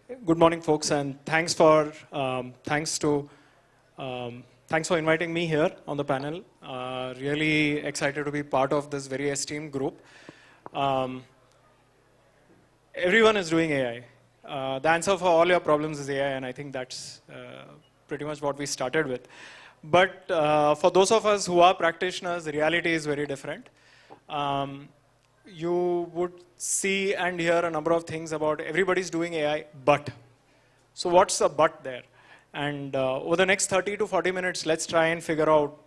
Good morning, folks, and thanks for inviting me here on the panel. Really excited to be part of this very esteemed group. Everyone is doing AI. The answer for all your problems is AI, and I think that's pretty much what we started with. But for those of us who are practitioners, the reality is very different. You would see and hear a number of things about everybody's doing AI, but. So what's the but there? And over the next 30 to 40 minutes, let's try and figure out,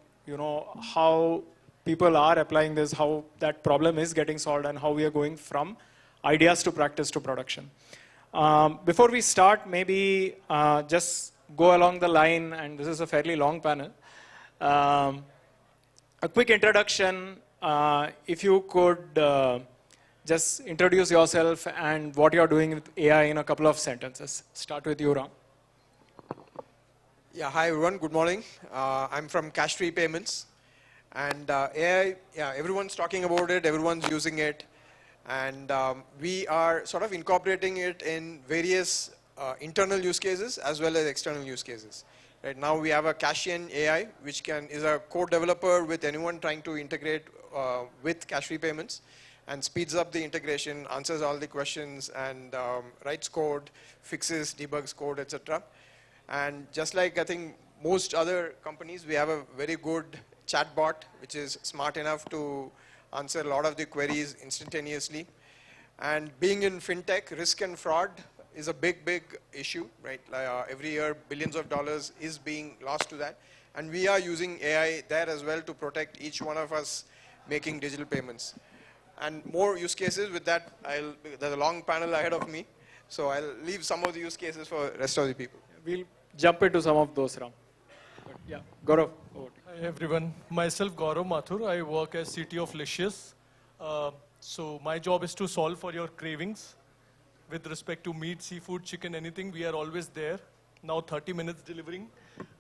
how people are applying this, how that problem is getting solved, and how we are going from ideas to practice to production. Before we start, maybe just go along the line, and this is a fairly long panel. A quick introduction, if you could just introduce yourself and what you're doing with AI in a couple of sentences. Start with you, Ram. Yeah, hi everyone, good morning. I'm from Cash Free Payments. And AI, everyone's talking about it, everyone's using it. And we are sort of incorporating it in various internal use cases as well as external use cases. Right now we have a Cashian AI, which is a code developer with anyone trying to integrate with Cash Free Payments, and speeds up the integration, answers all the questions, and writes code, fixes, debugs code, etc. And just like I think most other companies, we have a very good chatbot, which is smart enough to answer a lot of the queries instantaneously. And being in fintech, risk and fraud is a big, big issue, right? Every year, billions of dollars is being lost to that. And we are using AI there as well to protect each one of us making digital payments. And more use cases with that, there's a long panel ahead of me, so I'll leave some of the use cases for the rest of the people. We'll jump into some of those, Ram. Yeah, Gaurav. Hi everyone, myself Gaurav Mathur. I work as CTO of Licious. So my job is to solve for your cravings with respect to meat, seafood, chicken, anything. We are always there. Now 30 minutes delivering.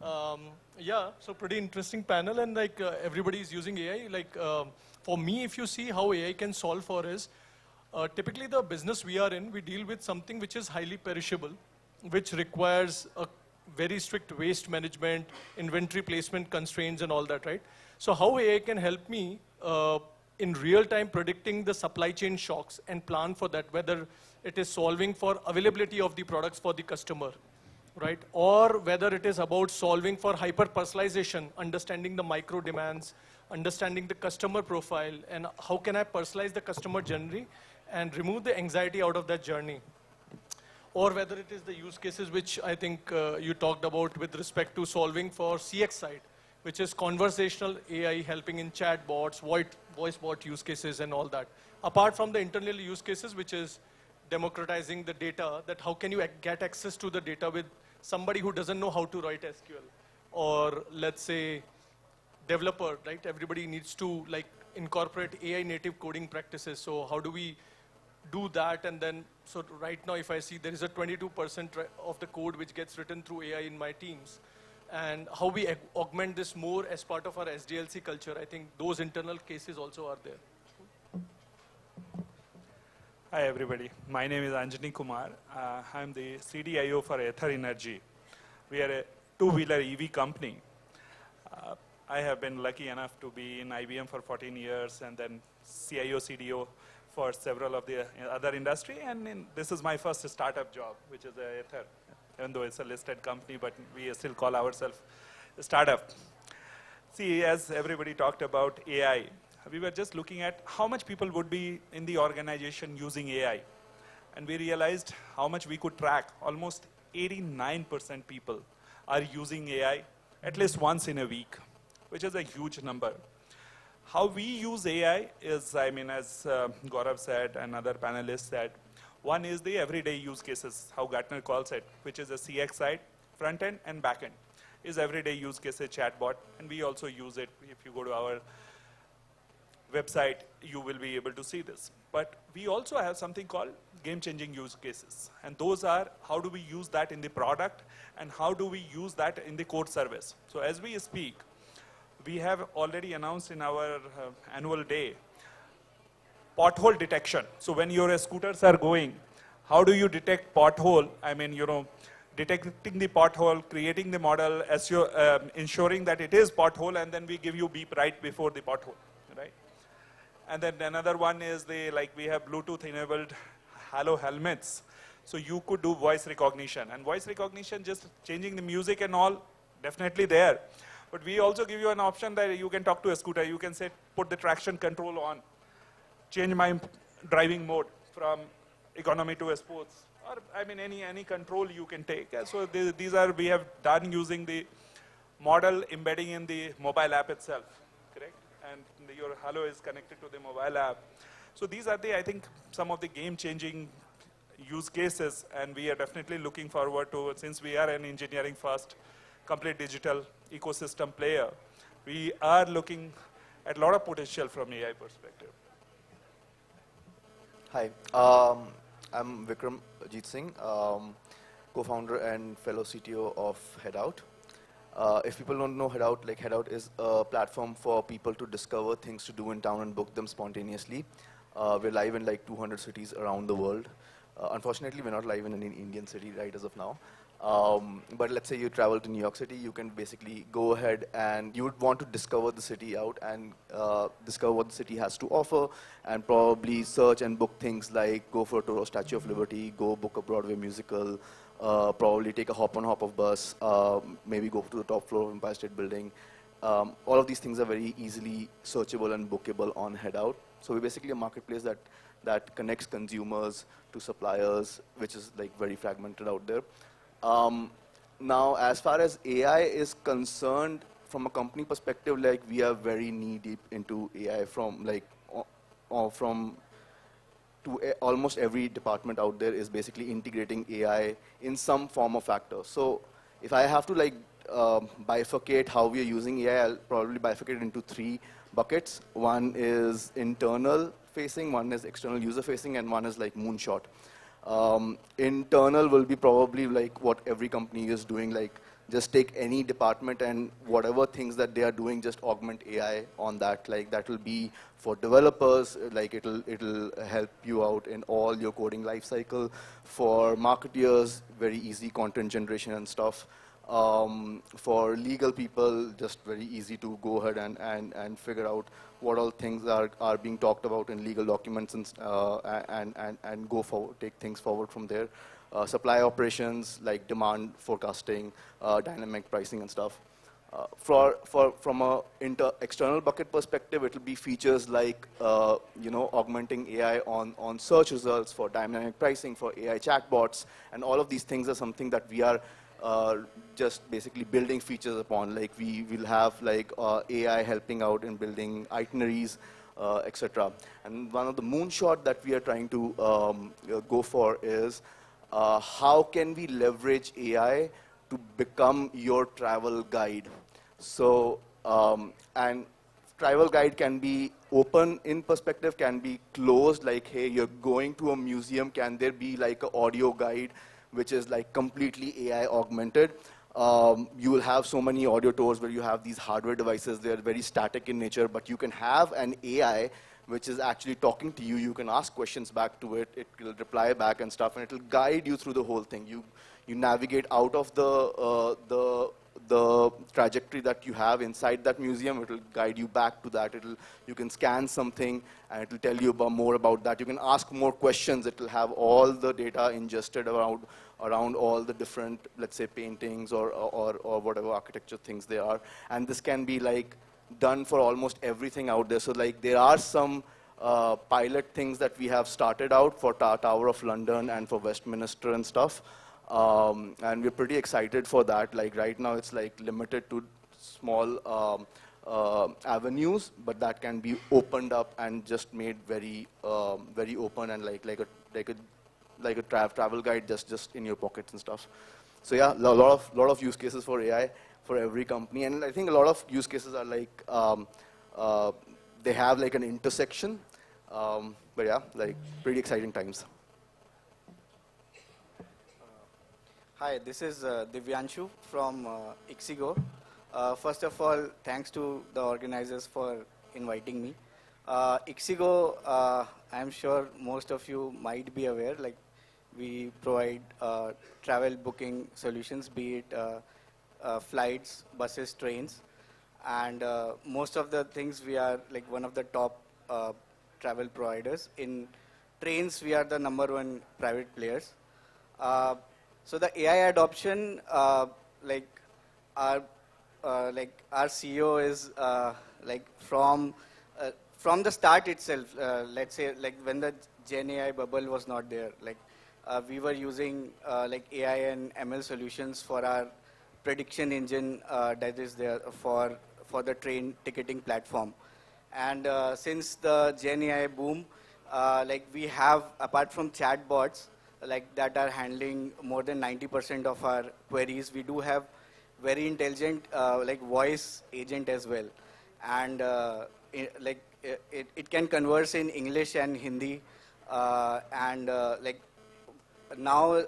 So pretty interesting panel, and everybody is using AI. For me, if you see how AI can solve for is, typically the business we are in, we deal with something which is highly perishable, which requires a very strict waste management, inventory placement constraints and all that, right? So how AI can help me in real time predicting the supply chain shocks and plan for that, whether it is solving for availability of the products for the customer, right? Or whether it is about solving for hyper-personalization, understanding the micro demands, understanding the customer profile, and how can I personalize the customer journey and remove the anxiety out of that journey. Or whether it is the use cases which I think you talked about with respect to solving for CX side, which is conversational AI helping in chat bots, voice bot use cases and all that. Apart from the internal use cases, which is democratizing the data, that how can you get access to the data with somebody who doesn't know how to write SQL. Or let's say, developer, right? Everybody needs to incorporate AI native coding practices. So how do we do that? And then, so right now if I see there is a 22% of the code which gets written through AI in my teams. And how we augment this more as part of our SDLC culture, I think those internal cases also are there. Hi everybody, my name is Anjani Kumar. I'm the CDIO for Ether Energy. We are a two-wheeler EV company. I have been lucky enough to be in IBM for 14 years and then CIO, CDO for several of the other industry. And this is my first startup job, which is Ether, even though it's a listed company, but we still call ourselves a startup. See, as everybody talked about AI, we were just looking at how much people would be in the organization using AI. And we realized how much we could track. Almost 89% people are using AI at least once in a week, which is a huge number. How we use AI is, as Gaurav said and other panelists said, one is the everyday use cases, how Gartner calls it, which is the CX side, front end and back end, is everyday use case, a chatbot, and we also use it. If you go to our website, you will be able to see this. But we also have something called game-changing use cases. And those are, how do we use that in the product, and how do we use that in the core service? So as we speak, we have already announced in our annual day, pothole detection. So when your scooters are going, how do you detect pothole? I mean, detecting the pothole, creating the model, ensuring that it is pothole, and then we give you beep right before the pothole, right? And then another one is we have Bluetooth enabled Halo helmets. So you could do voice recognition, and voice recognition, just changing the music and all, definitely there. But we also give you an option that you can talk to a scooter. You can say, put the traction control on, change my driving mode from economy to a sports, or I mean any control you can take. So these are, we have done using the model embedding in the mobile app itself, correct? And your Halo is connected to the mobile app. So these are I think, some of the game-changing use cases, and we are definitely looking forward to, since we are an engineering first, complete digital ecosystem player, we are looking at a lot of potential from AI perspective. Hi, I'm Vikram Singh, co-founder and fellow CTO of Headout. If people don't know Headout, Headout is a platform for people to discover things to do in town and book them spontaneously. We're live in 200 cities around the world. Unfortunately, we're not live in any Indian city right as of now. But let's say you travel to New York City, you can basically go ahead and you would want to discover the city out and discover what the city has to offer, and probably search and book things like go for a tour of Statue of Liberty, go book a Broadway musical, probably take a hop-on-hop of bus, maybe go to the top floor of Empire State Building. All of these things are very easily searchable and bookable on Headout. So we're basically a marketplace that connects consumers to suppliers, which is very fragmented out there. Now, as far as AI is concerned, from a company perspective, we are very knee-deep into AI from almost every department out there is basically integrating AI in some form or factor. So if I have to bifurcate how we are using AI, I'll probably bifurcate it into 3 buckets. One is internal facing, one is external user facing, and one is moonshot. Internal will be probably what every company is doing, just take any department and whatever things that they are doing, just augment AI on that. That will be for developers, it'll help you out in all your coding life cycle. For marketeers, very easy content generation and stuff. For legal people, just very easy to go ahead and figure out what all things are being talked about in legal documents and go forward, take things forward from there. Supply operations like demand forecasting, dynamic pricing and stuff. From a external bucket perspective, it will be features like augmenting AI on search results, for dynamic pricing, for AI chatbots, and all of these things are something that we are just basically building features upon. We will have AI helping out in building itineraries, etc. And one of the moonshot that we are trying to go for is how can we leverage AI to become your travel guide. So, and travel guide can be open in perspective, can be closed, hey, you're going to a museum, can there be an audio guide which is completely AI augmented. You will have so many audio tours where you have these hardware devices, they're very static in nature, but you can have an AI which is actually talking to you. You can ask questions back to it, it will reply back and stuff, and it will guide you through the whole thing. You navigate out of the trajectory that you have inside that museum, it will guide you back to that. You can scan something and it will tell you more about that. You can ask more questions, it will have all the data ingested around all the different, let's say, paintings or whatever architecture things they are. And this can be done for almost everything out there. So there are some pilot things that we have started out for Tower of London and for Westminster and stuff. And we're pretty excited for that. Right now it's limited to small avenues, but that can be opened up and just made very very open and like a travel guide just in your pockets and stuff. So yeah, a lot of use cases for AI for every company, and I think a lot of use cases are they have an intersection. But yeah, pretty exciting times. Hi, this is Divyanshu from Ixigo. First of all, thanks to the organizers for inviting me. Ixigo, I'm sure most of you might be aware, we provide travel booking solutions, be it flights, buses, trains. And most of the things we are like one of the top travel providers. In trains, we are the #1 private players. So the AI adoption, like our our CEO is from the start itself. Let's say like when the Gen AI bubble was not there, like we were using like AI and ML solutions for our prediction engine that is there for the train ticketing platform. And since the Gen AI boom, like we have, apart from chatbots, like that are handling more than 90% of our queries, we do have very intelligent like voice agent as well. And it can converse in English and Hindi, and like now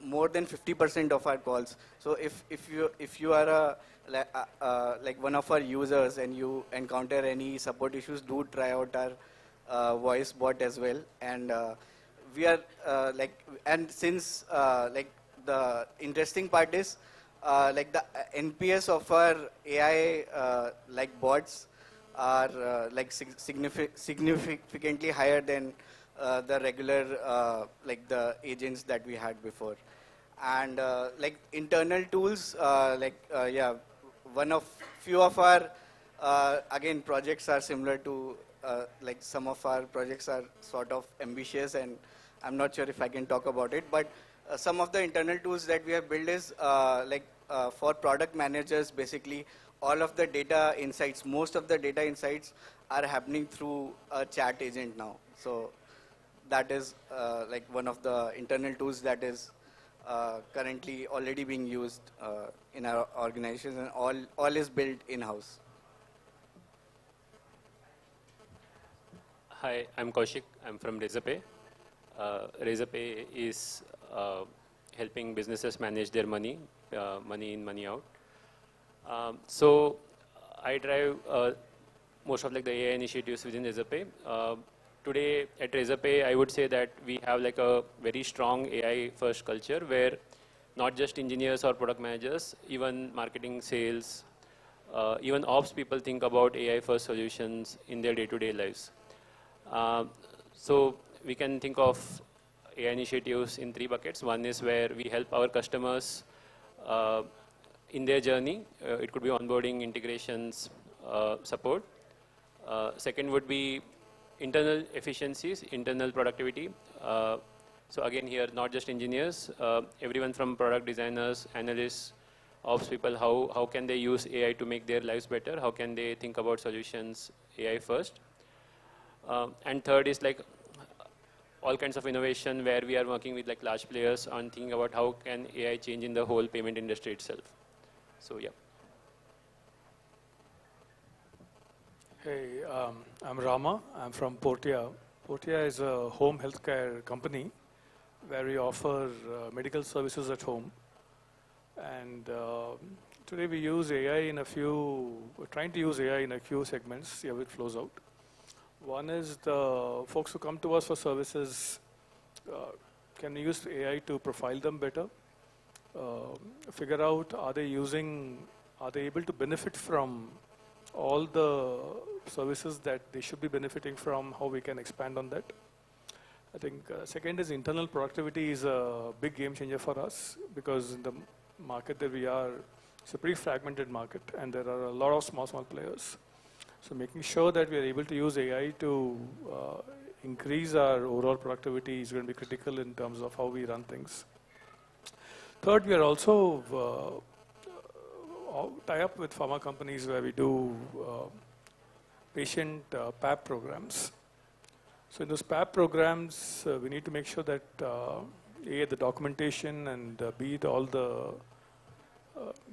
more than 50% of our calls. So if you are a like one of our users and you encounter any support issues, do try out our voice bot as well. And we are and since like the interesting part is like the NPS of our AI like bots are like significantly higher than the regular like the agents that we had before. And like internal tools, yeah, few of our again projects are similar to like some of our projects are sort of ambitious, and I'm not sure if I can talk about it, but some of the internal tools that we have built is for product managers. Basically all of the data insights, most of the data insights are happening through a chat agent now. So that is like one of the internal tools that is currently already being used in our organization, and all is built in-house. Hi, I'm Kaushik. I'm from Razorpay. Razorpay is helping businesses manage their money, money in, money out. So I drive most of like the AI initiatives within Razorpay. Today at Razorpay, I would say that we have like a very strong AI first culture where not just engineers or product managers, even marketing, sales, even ops people think about AI first solutions in their day-to-day lives. So we can think of AI initiatives in 3 buckets. One is where we help our customers in their journey. It could be onboarding, integrations, support. Second would be internal efficiencies, internal productivity. So again here, not just engineers, everyone from product designers, analysts, ops people, how can they use AI to make their lives better? How can they think about solutions AI first? And third is like all kinds of innovation where we are working with like large players on thinking about how can AI change in the whole payment industry itself. So yeah. Hey, I'm Rama. I'm from Portia. Portia is a home healthcare company where we offer medical services at home. And today we use AI in we're trying to use AI in a few segments, see how it flows out. One is the folks who come to us for services, can we use AI to profile them better? Figure out, are they able to benefit from all the services that they should be benefiting from, how we can expand on that. I think second is internal productivity is a big game changer for us, because in the market that we are, it's a pretty fragmented market and there are a lot of small players. So making sure that we are able to use AI to increase our overall productivity is going to be critical in terms of how we run things. Third, we are also tie up with pharma companies where we do patient PAP programs. So in those PAP programs, we need to make sure that A, the documentation, and B, all the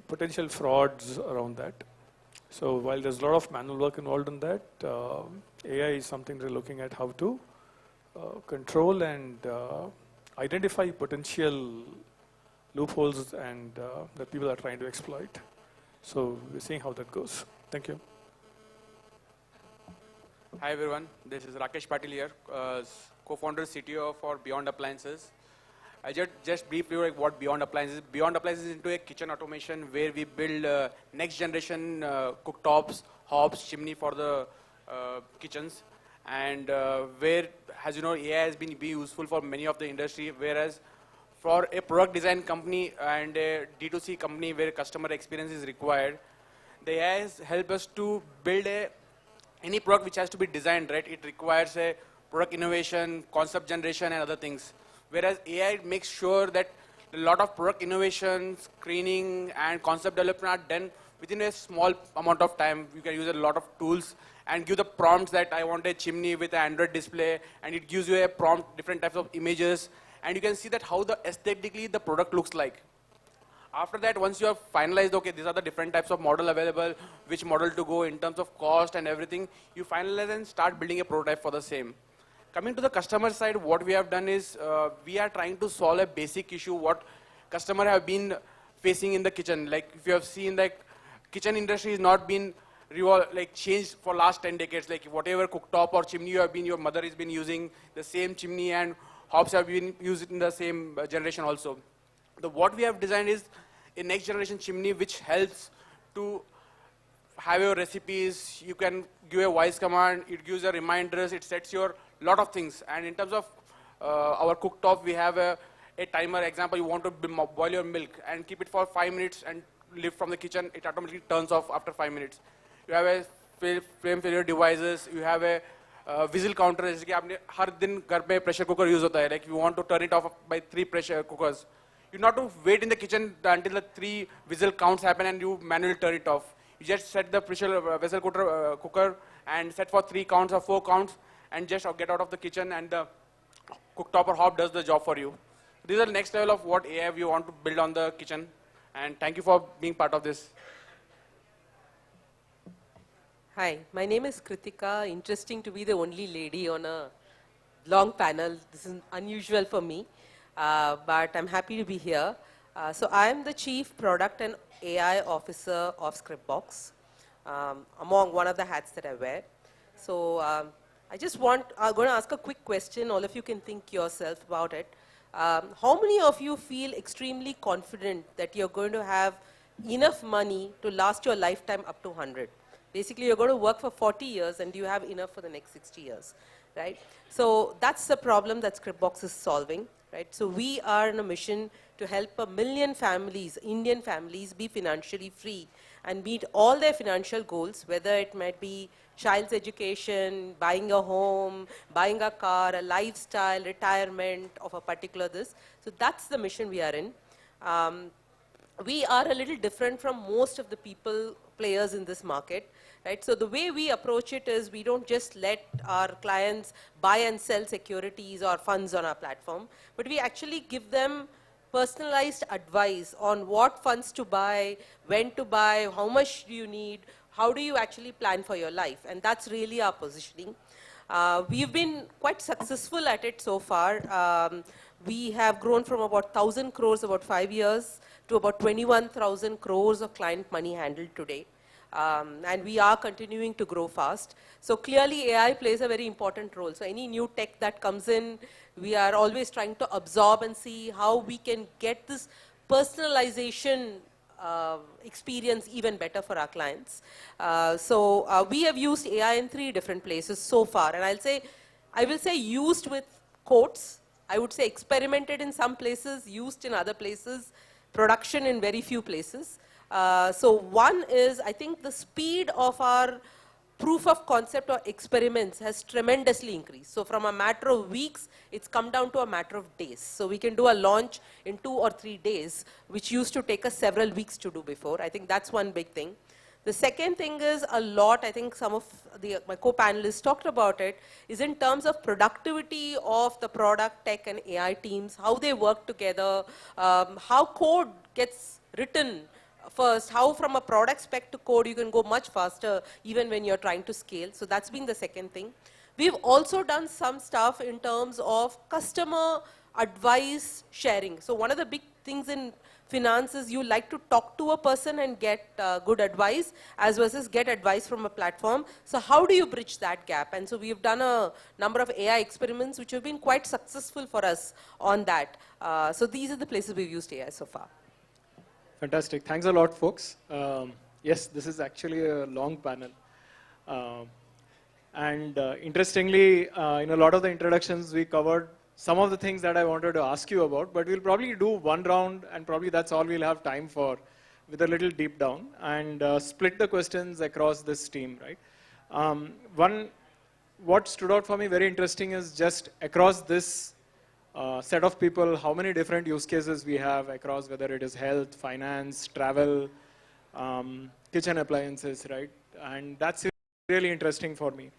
potential frauds around that. So while there's a lot of manual work involved in that, AI is something we're looking at how to control and identify potential loopholes and that people are trying to exploit. So we're seeing how that goes. Thank you. Hi everyone, this is Rakesh Patil here, co-founder CTO for Beyond Appliances. I just briefly like what Beyond Appliances is. Beyond Appliances is into a kitchen automation where we build next generation cooktops, hobs, chimney for the kitchens, and where, as you know, AI has been useful for many of the industry, whereas for a product design company and a D2C company where customer experience is required, the AI has helped us to build any product which has to be designed, right? It requires a product innovation, concept generation, and other things. Whereas AI makes sure that a lot of product innovation, screening, and concept development are done within a small amount of time. You can use a lot of tools and give the prompts that I want a chimney with an Android display, and it gives you a prompt, different types of images, and you can see that how the aesthetically the product looks like. After that, once you have finalized, okay, these are the different types of model available, which model to go in terms of cost and everything, you finalize and start building a prototype for the same. Coming to the customer side, what we have done is we are trying to solve a basic issue what customer have been facing in the kitchen. Like if you have seen, like kitchen industry has not been changed for last 10 decades. Like whatever cooktop or chimney your mother has been using, the same chimney and hobs have been used in the same generation also. What we have designed is a next generation chimney which helps to have your recipes. You can give a voice command, it gives a reminders, it sets your lot of things. And in terms of our cooktop, we have a timer. Example, you want to boil your milk and keep it for 5 minutes and leave from the kitchen, it automatically turns off after 5 minutes. You have a flame failure devices, you have a whistle counter. जैसे कि आपने हर दिन घर पे pressure cooker use होता है, like you want to turn it off by 3 pressure cookers. You not to wait in the kitchen until the 3 whistle counts happen and you manually turn it off. You just set the pressure vessel cooker and set for 3 counts or 4 counts and just get out of the kitchen and the cooktop or hob does the job for you. These are the next level of what AI we want to build on the kitchen. And thank you for being part of this. Hi, my name is Krithika. Interesting to be the only lady on a long panel. This is unusual for me. But I'm happy to be here. So I'm the Chief Product and AI Officer of Scriptbox, among one of the hats that I wear. So I'm going to ask a quick question. All of you can think yourself about it. How many of you feel extremely confident that you're going to have enough money to last your lifetime up to 100? Basically, you're going to work for 40 years and you have enough for the next 60 years, right? So that's the problem that Scriptbox is solving. Right? So we are on a mission to help 1 million families, Indian families, be financially free and meet all their financial goals, whether it might be child's education, buying a home, buying a car, a lifestyle, retirement of a particular this. So that's the mission we are in. We are a little different from most of the players in this market. Right? So the way we approach it is we don't just let our clients buy and sell securities or funds on our platform, but we actually give them personalized advice on what funds to buy, when to buy, how much do you need, how do you actually plan for your life, and that's really our positioning. We've been quite successful at it so far. We have grown from about 1,000 crores about 5 years to about 21,000 crores of client money handled today. And we are continuing to grow fast. So clearly AI plays a very important role. So any new tech that comes in, we are always trying to absorb and see how we can get this personalization experience even better for our clients. So we have used AI in 3 different places so far. And I will say used with quotes. I would say experimented in some places, used in other places, production in very few places. So one is, I think the speed of our proof of concept or experiments has tremendously increased. So from a matter of weeks, it's come down to a matter of days. So we can do a launch in 2 or 3 days, which used to take us several weeks to do before. I think that's one big thing. The second thing is a lot, I think some of my co-panelists talked about it, is in terms of productivity of the product, tech and AI teams, how they work together, how code gets written first, how from a product spec to code you can go much faster even when you're trying to scale. So that's been the second thing. We've also done some stuff in terms of customer advice sharing. So one of the big things in finance is you like to talk to a person and get good advice as versus get advice from a platform. So how do you bridge that gap? And so we've done a number of AI experiments which have been quite successful for us on that. So these are the places we've used AI so far. Fantastic. Thanks a lot, folks. Yes, this is actually a long panel. Interestingly, in a lot of the introductions, we covered some of the things that I wanted to ask you about, but we'll probably do one round, and probably that's all we'll have time for, with a little deep down, and split the questions across this team, right? What stood out for me very interesting is just across this set of people, how many different use cases we have across, whether it is health, finance, travel, kitchen appliances, right? And that's really interesting for me.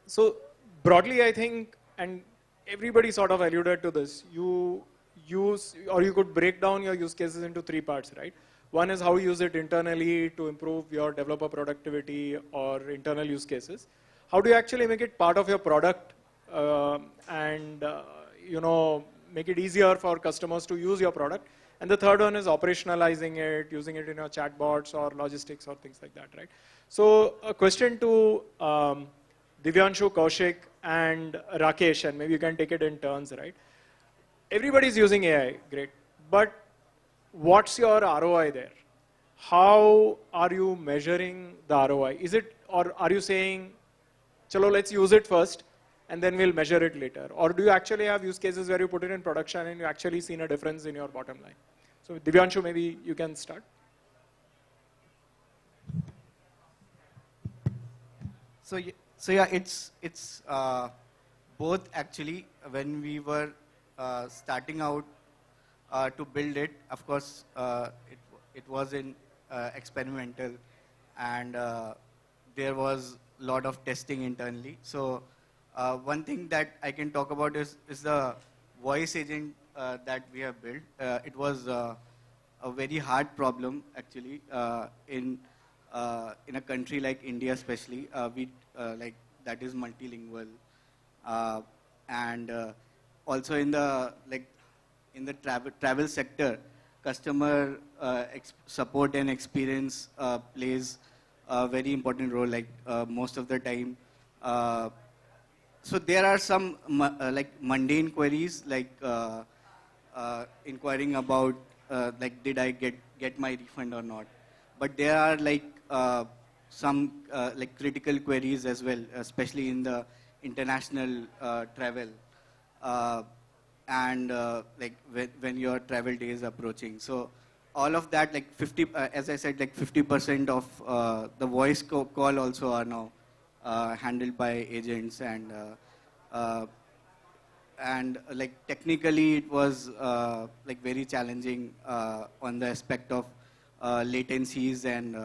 So broadly, I think, and everybody sort of alluded to this, you use, or you could break down your use cases into three parts, right? One is how you use it internally to improve your developer productivity or internal use cases. How do you actually make it part of your product and make it easier for customers to use your product? And the third one is operationalizing it, using it in your chatbots or logistics or things like that, right? So a question to Divyanshu, Kaushik, and Rakesh, and maybe you can take it in turns, right? Everybody's using AI, great. But what's your ROI there? How are you measuring the ROI? Is it, or are you saying, chalo, let's use it first, and then we'll measure it later? Or do you actually have use cases where you put it in production and you actually seen a difference in your bottom line? So Divyanshu, maybe you can start. So yeah, it's both actually. When we were starting out to build it, of course, it was in experimental, and there was a lot of testing internally. So one thing that I can talk about is the voice agent that we have built. It was a very hard problem actually in a country like India, especially like that is multilingual, and also in the travel sector, customer support and experience plays a very important role. Like most of the time. So there are some like mundane queries, like inquiring about like did I get my refund or not. But there are like some like critical queries as well, especially in the international travel and like when your travel day is approaching. So all of that, like 50, as I said, like 50% of the voice call also are now handled by agents, and like technically it was like very challenging on the aspect of latencies and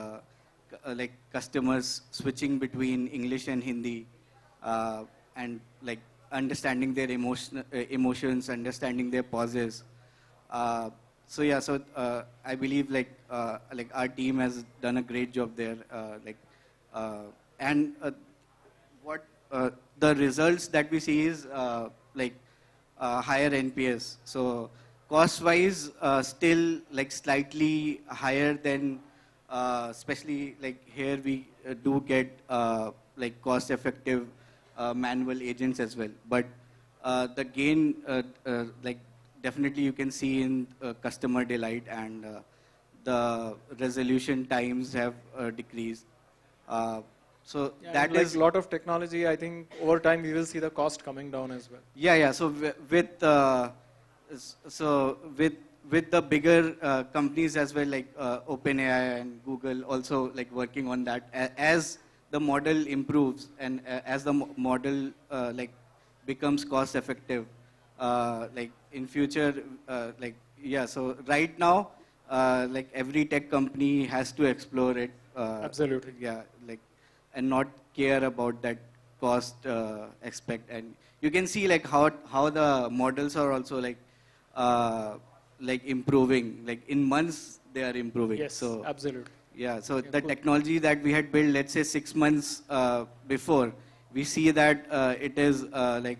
like customers switching between English and Hindi, and like understanding their emotions, understanding their pauses. So yeah, so I believe like our team has done a great job there, and what the results that we see is like higher NPS. So cost-wise, still like slightly higher than, especially like here we do get like cost-effective manual agents as well. But the gain, like definitely you can see in customer delight, and the resolution times have decreased. So yeah, that like is a lot of technology. I think over time we will see the cost coming down as well. Yeah, yeah. So with the bigger companies as well, like OpenAI and Google, also like working on that. As the model improves and as the model like becomes cost effective, like in future, like yeah. So right now, like every tech company has to explore it. Absolutely. Yeah, like and not care about that cost aspect. And you can see like how the models are also like improving. Like in months they are improving. Yes, so absolutely. yeah, so Okay, the cool. technology that we had built, let's say 6 months before, we see that it is like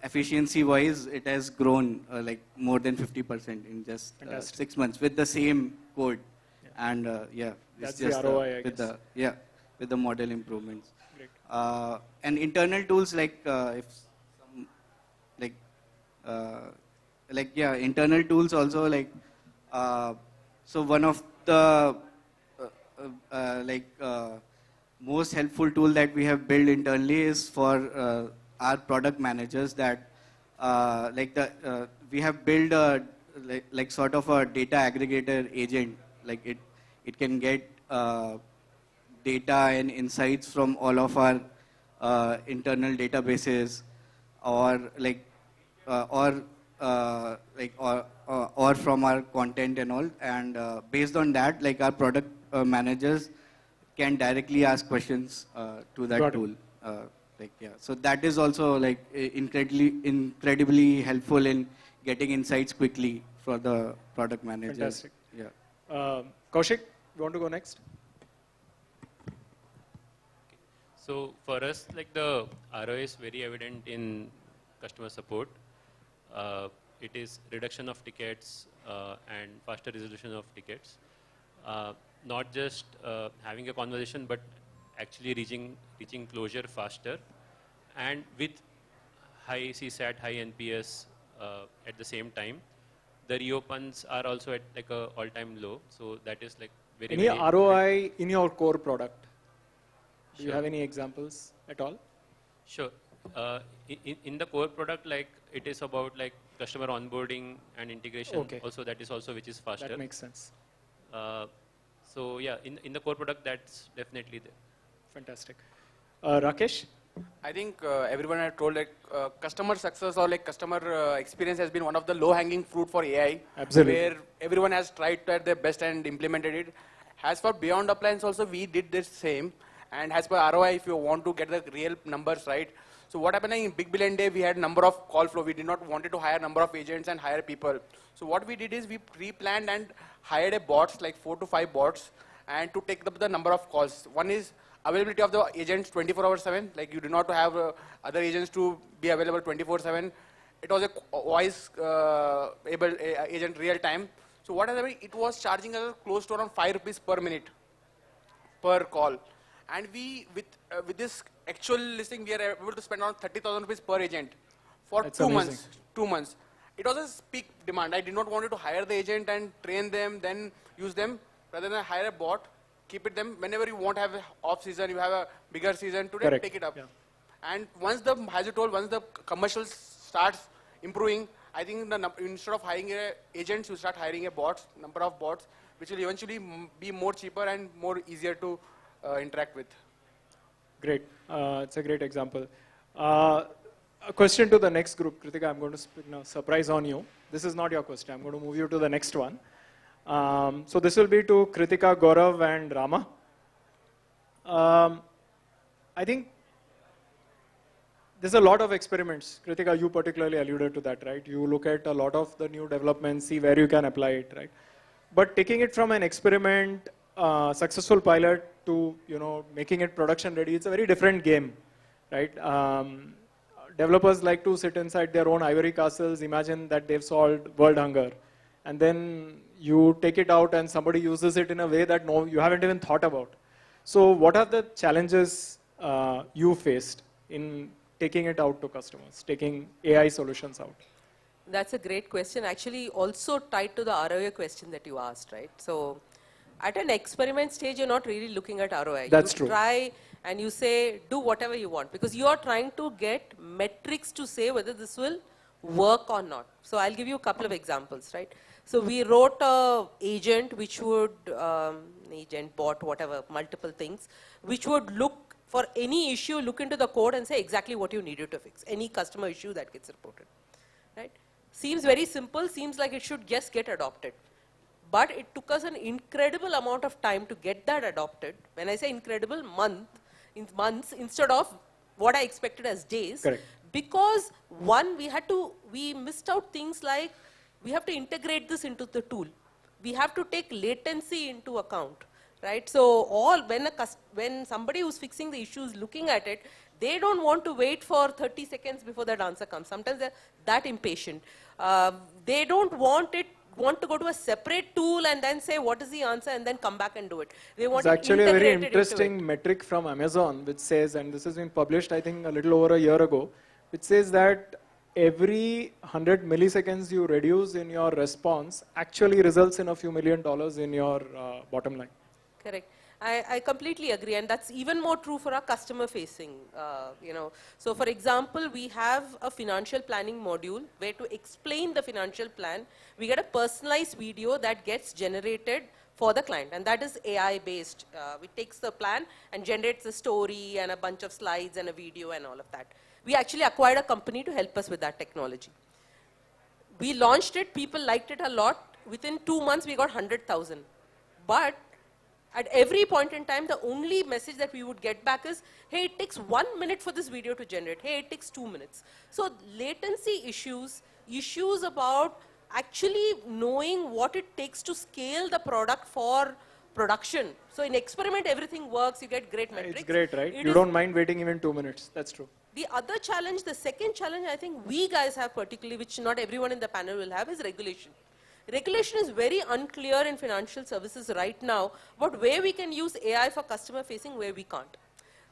efficiency-wise, it has grown like more than 50% in just 6 months with the same code. Yeah. And yeah, that's it's just the ROI, I with guess. with the model improvements. Great. And internal tools like if some, internal tools also like so one of the most helpful tool that we have built internally is for our product managers that we have built a like sort of a data aggregator agent. Like it can get data and insights from all of our internal databases or from our content and all. And based on that, like our product managers can directly ask questions to that tool. So that is also like incredibly helpful in getting insights quickly for the product managers. Fantastic. Yeah. Kaushik, you want to go next? So for us, like the ROI is very evident in customer support. It is reduction of tickets and faster resolution of tickets. Not just having a conversation, but actually reaching closure faster, and with high CSAT, high NPS at the same time. The reopens are also at like a all-time low, so that is like very. Any ROI in your core product? Do you have any examples at all? Sure. In the core product, like it is about like customer onboarding and integration. Okay. Also, that is also which is faster. That makes sense. So yeah, in the core product, that's definitely there. Fantastic. Rakesh? I think everyone had told like customer success or like customer experience has been one of the low-hanging fruit for AI. Absolutely. Where everyone has tried to at their best and implemented it. As for beyond appliance also, we did the same. And as per ROI, if you want to get the real numbers right. So what happened in Big Billion Day, we had number of call flow. We did not wanted to hire number of agents and hire people. So what we did is we pre-planned and hired a bots, like 4 to 5 bots, and to take up the number of calls. One is availability of the agents 24/7. Like you do not have other agents to be available 24/7. It was a voice able agent real time. So what happened? It was charging us close to around 5 rupees per minute per call. And we, with this actual listing, we are able to spend around 30,000 rupees per agent for That's 2 amazing. months. 2 months. It was a peak demand. I did not want to hire the agent and train them, then use them. Rather than hire a bot, keep it them. Whenever you want to have an off season, you have a bigger season, today Correct. take it up. Yeah. And once as you told, once the commercials starts improving, I think instead of hiring agents, you start hiring a bots, number of bots, which will eventually be more cheaper and more easier to interact with. Great. It's a great example. A question to the next group. Krithika, I'm going to surprise on you. This is not your question. I'm going to move you to the next one. So this will be to Krithika, Gaurav, and Rama. I think there's a lot of experiments. Krithika, you particularly alluded to that, right? You look at a lot of the new developments, see where you can apply it, right? But taking it from an experiment, successful pilot to making it production ready, it's a very different game, right? Developers like to sit inside their own ivory castles, imagine that they've solved world hunger, and then you take it out and somebody uses it in a way that you haven't even thought about. So what are the challenges you faced in taking it out to customers, taking AI solutions out? That's a great question. Actually, also tied to the ROI question that you asked, right? So, at an experiment stage, you're not really looking at ROI. That's you true. Try and you say, do whatever you want, because you are trying to get metrics to say whether this will work or not. So, I'll give you a couple of examples, right? So, we wrote a agent which would, agent, bot, whatever, multiple things, which would look for any issue, look into the code and say exactly what you needed to fix, any customer issue that gets reported, right? Seems very simple, seems like it should just get adopted. But it took us an incredible amount of time to get that adopted. When I say incredible, months instead of what I expected as days. Correct. Because one, we missed out things like, we have to integrate this into the tool. We have to take latency into account, right? So when somebody who's fixing the issue is looking at it, They don't want to wait for 30 seconds before that answer comes. Sometimes they're that impatient. They don't want to go to a separate tool and then say what is the answer and then come back and do it. They want It's it actually a very integrated into it. interesting metric from Amazon, which says, and this has been published, I think, a little over a year ago, which says that every 100 milliseconds you reduce in your response actually results in a few $1 million in your bottom line. Correct. I completely agree, and that's even more true for our customer-facing. So, for example, we have a financial planning module where to explain the financial plan, we get a personalized video that gets generated for the client, and that is AI-based. It takes the plan and generates a story and a bunch of slides and a video and all of that. We actually acquired a company to help us with that technology. We launched it, people liked it a lot. Within 2 months, we got 100,000. But at every point in time, the only message that we would get back is, hey, it takes 1 minute for this video to generate. Hey, it takes 2 minutes. So latency issues about actually knowing what it takes to scale the product for production. So in experiment, everything works. You get great metrics. It's great, right? You don't mind waiting even 2 minutes. That's true. The other challenge, the second challenge I think we guys have particularly, which not everyone in the panel will have, is regulation. Regulation is very unclear in financial services right now about where we can use AI for customer facing, where we can't.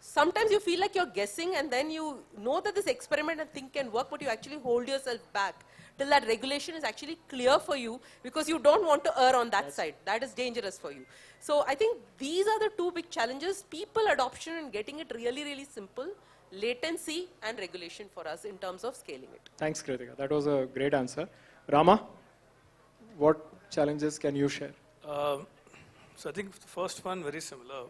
Sometimes you feel like you're guessing and then you know that this experiment and thing can work, but you actually hold yourself back till that regulation is actually clear for you because you don't want to err on that side. That is dangerous for you. So I think these are the two big challenges: people adoption and getting it really, really simple, latency and regulation for us in terms of scaling it. Thanks, Krithika. That was a great answer. Rama, what challenges can you share? So I think the first one, very similar.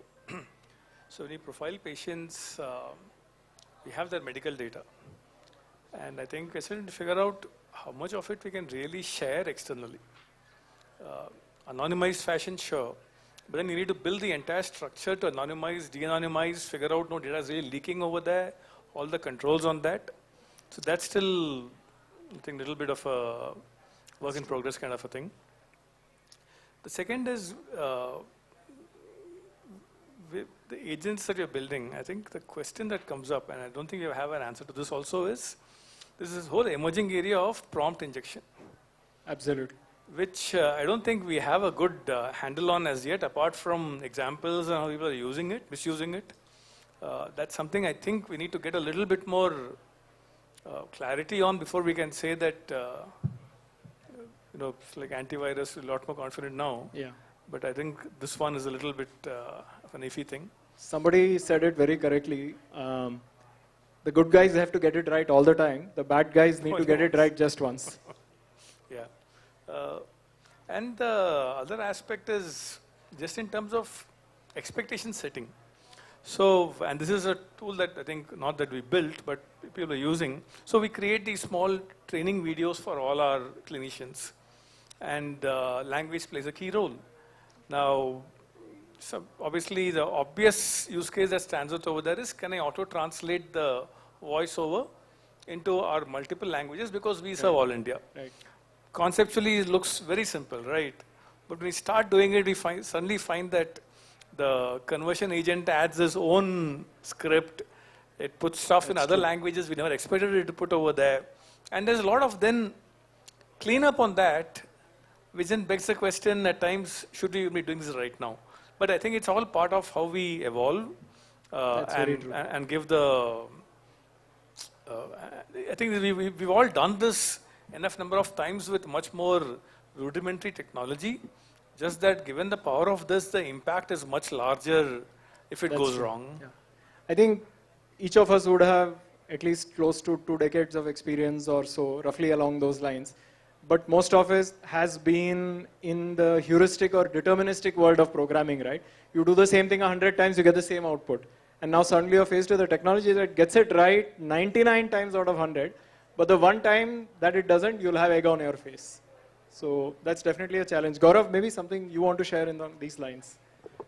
So when you profile patients, we have their medical data. And I think we're trying to figure out how much of it we can really share externally. Anonymized fashion, sure. But then you need to build the entire structure to anonymize, de-anonymize, figure out no data is really leaking over there, all the controls on that. So that's still, I think, a little bit of a work in progress kind of a thing. The second is the agents that you're building. I think the question that comes up, and I don't think you have an answer to this also, is this whole emerging area of prompt injection. Absolutely. Which I don't think we have a good handle on as yet, apart from examples and how people are using it, misusing it. That's something I think we need to get a little bit more clarity on before we can say that, it's like antivirus, a lot more confident now. Yeah. But I think this one is a little bit of an iffy thing. Somebody said it very correctly. The good guys have to get it right all the time. The bad guys need to get it right just once. Yeah. And the other aspect is just in terms of expectation setting. So, and this is a tool that I think, not that we built, but people are using. So we create these small training videos for all our clinicians. And language plays a key role. Now, so obviously the obvious use case that stands out over there is, can I auto-translate the voiceover into our multiple languages, because we serve all India. Right. Conceptually, it looks very simple, right? But when we start doing it, we suddenly find that the conversion agent adds its own script. It puts stuff in other languages we never expected it to put over there. And there's a lot of then cleanup on that, which then begs the question at times, should we be doing this right now? But I think it's all part of how we evolve and give the... I think we've all done this enough number of times with much more rudimentary technology. Just that given the power of this, the impact is much larger if it goes wrong. Yeah. I think each of us would have at least close to 2 decades of experience or so, roughly along those lines. But most of it has been in the heuristic or deterministic world of programming, right? You do the same thing 100 times, you get the same output. And now suddenly you're faced with a technology that gets it right 99 times out of 100. But the one time that it doesn't, you'll have egg on your face. So that's definitely a challenge. Gaurav, maybe something you want to share in these lines.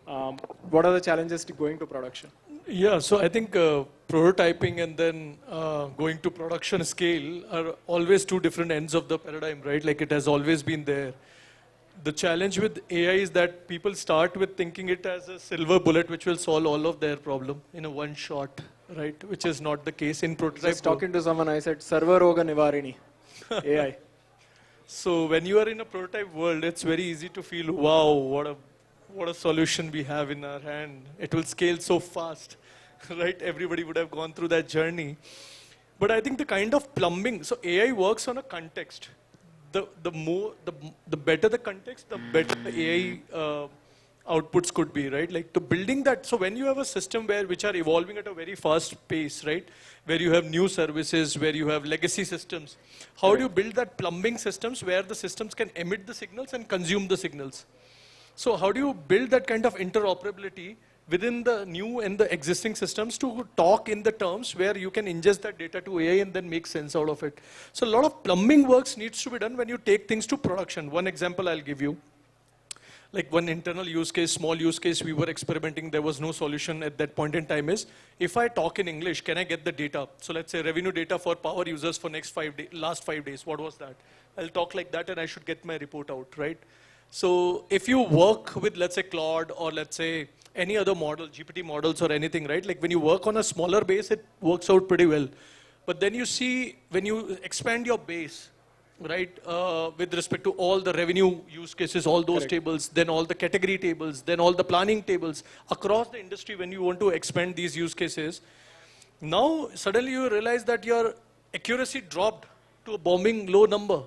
What are the challenges to going to production? Yeah, so I think prototyping and then going to production scale are always two different ends of the paradigm, right? Like it has always been there. The challenge with AI is that people start with thinking it as a silver bullet which will solve all of their problem in a one shot, right? Which is not the case in I prototype. was talking to someone, I said, Server Roga Nivarini, AI. So when you are in a prototype world, it's very easy to feel, wow, what a solution we have in our hand. It will scale so fast, right? Everybody would have gone through that journey. But I think the kind of plumbing, so AI works on a context. The better the context, the better the AI outputs could be, right? Like to building that. So when you have a system which are evolving at a very fast pace, right? Where you have new services, where you have legacy systems, how do you build that plumbing systems where the systems can emit the signals and consume the signals? So how do you build that kind of interoperability within the new and the existing systems to talk in the terms where you can ingest that data to AI and then make sense out of it? So a lot of plumbing works needs to be done when you take things to production. One example I'll give you. Like one internal use case, small use case we were experimenting, there was no solution at that point in time is, if I talk in English, can I get the data? So let's say revenue data for power users for last 5 days, what was that? I'll talk like that and I should get my report out, right? So if you work with, let's say, Claude or let's say any other model, GPT models or anything, right? Like when you work on a smaller base, it works out pretty well. But then you see, when you expand your base, right, with respect to all the revenue use cases, all those tables, then all the category tables, then all the planning tables, across the industry when you want to expand these use cases, now suddenly you realize that your accuracy dropped to a bombing low number.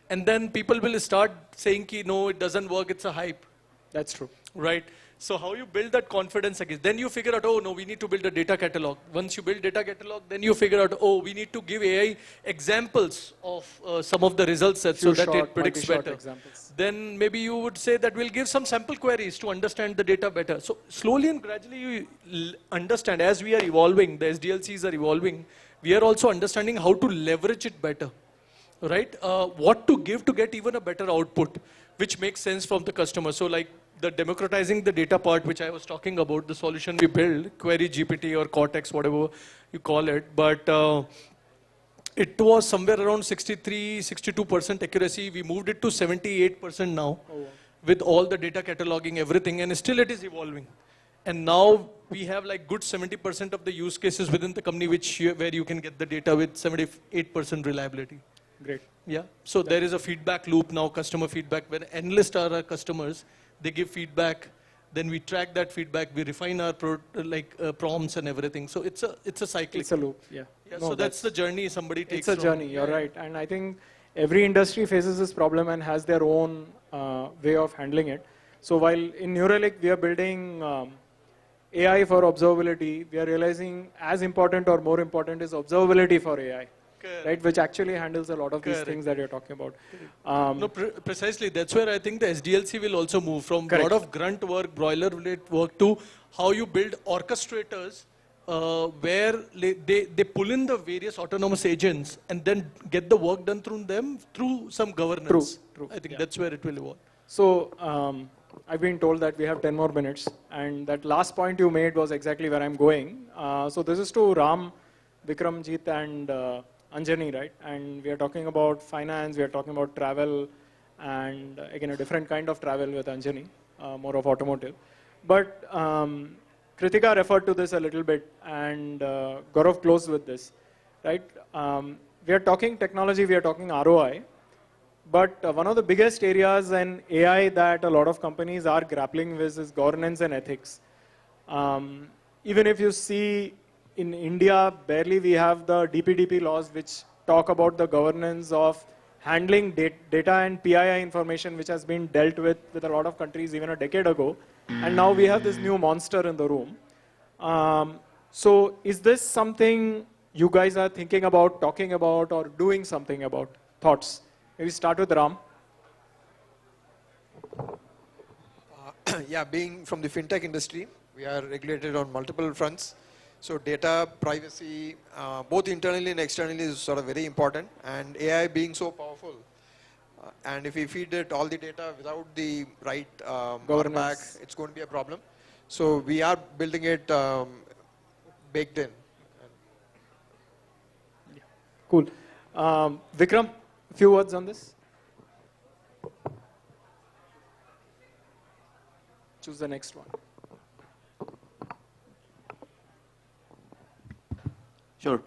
And then people will start saying, no, it doesn't work, it's a hype. That's true. Right? So how you build that confidence again? Then you figure out, oh no, we need to build a data catalog. Once you build data catalog, then you figure out, oh, we need to give AI examples of some of the results so that it predicts better. Examples. Then maybe you would say that we'll give some sample queries to understand the data better. So slowly and gradually you understand, as we are evolving, the SDLCs are evolving, we are also understanding how to leverage it better. Right? What to give to get even a better output, which makes sense from the customer. So like the democratizing the data part, which I was talking about, the solution we build, Query GPT or Cortex, whatever you call it, but it was somewhere around 63, 62% accuracy. We moved it to 78% now with all the data cataloging, everything, and still it is evolving. And now we have like good 70% of the use cases within the company where you can get the data with 78% reliability. Great. Yeah. So there is a feedback loop now, customer feedback. When analysts are our customers, they give feedback. Then we track that feedback. We refine our prompts and everything. So it's a cycle. It's a loop. Yeah. No, so that's the journey somebody takes. It's a journey. You're right. And I think every industry faces this problem and has their own way of handling it. So while in Relic we are building AI for observability, we are realizing as important or more important is observability for AI. Right, which actually handles a lot of these things that you're talking about. No, precisely. That's where I think the SDLC will also move from a lot of grunt work, boilerplate work to how you build orchestrators where they pull in the various autonomous agents and then get the work done through them through some governance. True. I think that's where it will evolve. So I've been told that we have 10 more minutes, and that last point you made was exactly where I'm going. So this is to Ram, Vikram, Jeet, and Anjani, right? And we are talking about finance, we are talking about travel, and again, a different kind of travel with Anjani, more of automotive. But Krithika referred to this a little bit, and Gaurav closed with this, right? We are talking technology, we are talking ROI, but one of the biggest areas in AI that a lot of companies are grappling with is governance and ethics. Even if you see in India, barely we have the DPDP laws which talk about the governance of handling data and PII information, which has been dealt with a lot of countries even a decade ago. And now we have this new monster in the room. So is this something you guys are thinking about, talking about, or doing something about? Thoughts? Maybe start with Ram. Yeah, being from the fintech industry, we are regulated on multiple fronts. So data privacy, both internally and externally, is sort of very important. And AI being so powerful, and if we feed it all the data without the right governance, it's going to be a problem. So we are building it baked in. Cool. Vikram, a few words on this. Choose the next one. Sure.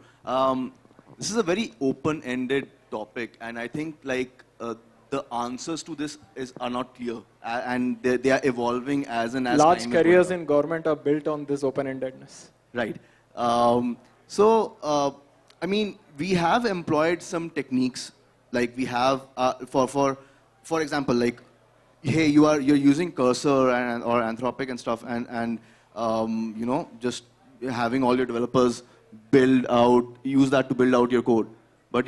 This is a very open-ended topic, and I think like the answers to this are not clear, and they are evolving as Large time is going careers on. in government are built on this open-endedness. Right. I mean, we have employed some techniques, like we have for example, like, hey, you're using cursor or Anthropic and stuff, and you know, just having all your developers use that to build out your code. But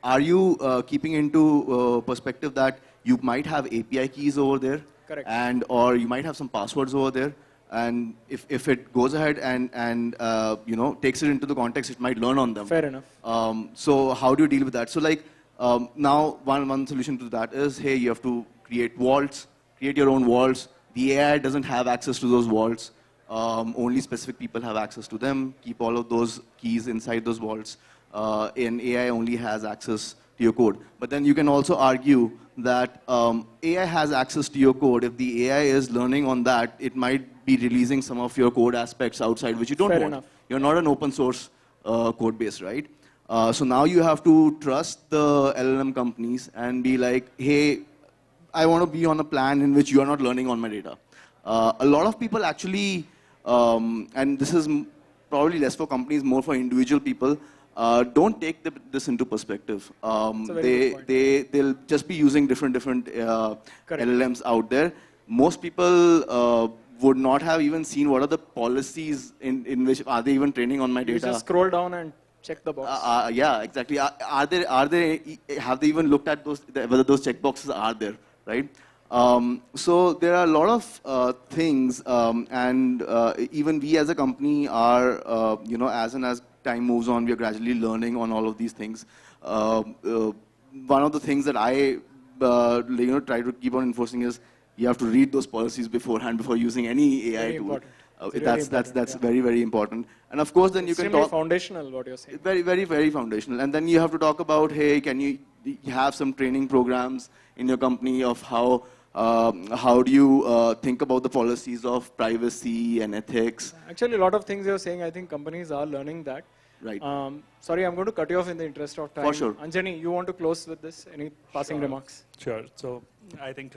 are you keeping into perspective that you might have API keys over there, Correct. or you might have some passwords over there, and if it goes ahead and you know, takes it into the context, it might learn on them. Fair enough. So how do you deal with that? So like now one solution to that is, hey, you have to create vaults, create your own vaults. The AI doesn't have access to those vaults. Only specific people have access to them. Keep all of those keys inside those vaults. And AI only has access to your code. But then you can also argue that AI has access to your code. If the AI is learning on that, it might be releasing some of your code aspects outside, which you don't Fair want. enough. You're not an open source code base, right? So now you have to trust the LLM companies and be like, hey, I want to be on a plan in which you are not learning on my data. A lot of people actually, and this is probably less for companies, more for individual people, don't take this into perspective. They'll just be using different LLMs out there. Most people would not have even seen what are the policies in which are they even training on my You data. just scroll down and check the box. Yeah, exactly. Have they even looked at whether those checkboxes are there, right? So there are a lot of things, and even we as a company are, you know, as time moves on, we are gradually learning on all of these things. One of the things that I, you know, try to keep on enforcing is you have to read those policies beforehand before using any AI Very tool. important. That's very, very important. And of course, then you can Extremely talk. foundational, what you're saying. Very, very, very foundational. And then you have to talk about, hey, can you have some training programs in your company of how do you think about the policies of privacy and ethics? Actually, a lot of things you're saying, I think companies are learning that. Right. Sorry, I'm going to cut you off in the interest of time. For sure. Anjani, you want to close with this? Any passing remarks? Sure. So I think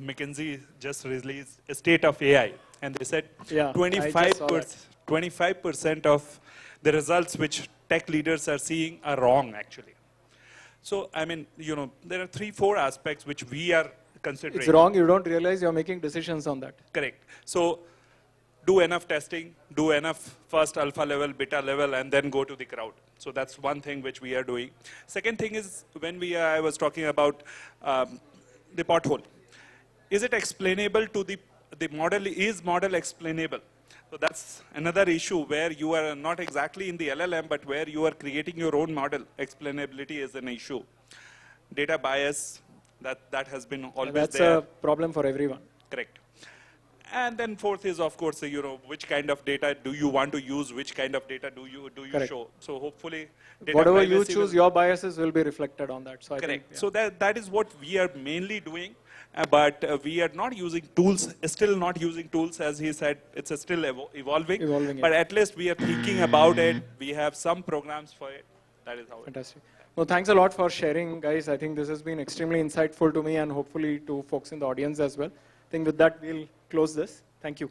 McKinsey just released a state of AI, and they said Yeah, I just saw that. 25% of the results which tech leaders are seeing are wrong, actually. So, I mean, you know, there are 3-4 aspects which we are considering. It's wrong. You don't realize you're making decisions on that. Correct. So, do enough testing, do enough first alpha level, beta level, and then go to the crowd. So that's one thing which we are doing. Second thing is, when I was talking about the pothole. Is it explainable to the model? Is model explainable? So that's another issue where you are not exactly in the LLM, but where you are creating your own model. Explainability is an issue. Data bias, that has been always That's there. a problem for everyone. Correct. And then fourth is, of course, you know, which kind of data do you want to use? Which kind of data do you Correct. show? So hopefully, data Whatever you privacy choose, will- your biases will be reflected on that. So I Correct. think, yeah. So that is what we are mainly doing, but we are not using tools. Still not using tools, as he said. It's still evolving. But at least we are thinking about it. We have some programs for it. That is how. Fantastic. Well, thanks a lot for sharing, guys. I think this has been extremely insightful to me and hopefully to folks in the audience as well. I think with that, we'll close this. Thank you.